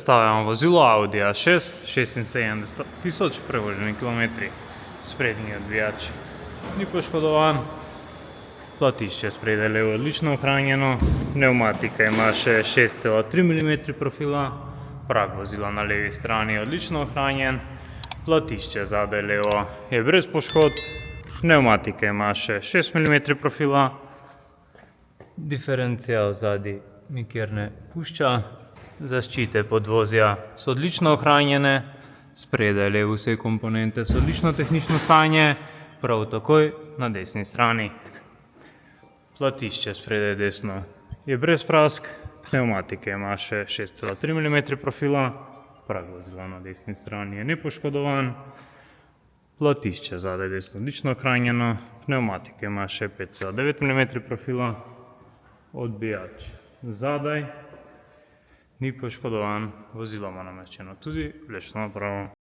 Predstavljamo vozilo Audi A6, 76.000 prevoženi kilometri. Sprednji odbijač ni poškodovan. Platišče spredaj levo odlično ohranjeno. Pnevmatika ima še 6,3 mm profila. Prag vozila na levi strani odlično ohranjen. Platišče zadaj levo je brez poškodb. Pnevmatika ima še 6 mm profila. Diferencial zadaj nikjer ne pušča. Zaščite podvozja so odlično ohranjene. Spredaj levo vse komponente so odlično tehnično stanje. Prav takoj na desni strani. Platišče spredaj desno je brez prask. Pnevmatike ima še 6,3 mm profila. Prag vozila na desni strani je nepoškodovan. Platišče zadaj desno odlično ohranjeno. Pnevmatike ima še 5,9 mm profila. Odbijač zadaj ni poškodovan. Vozilo ima nameščeno tudi vlečno napravo.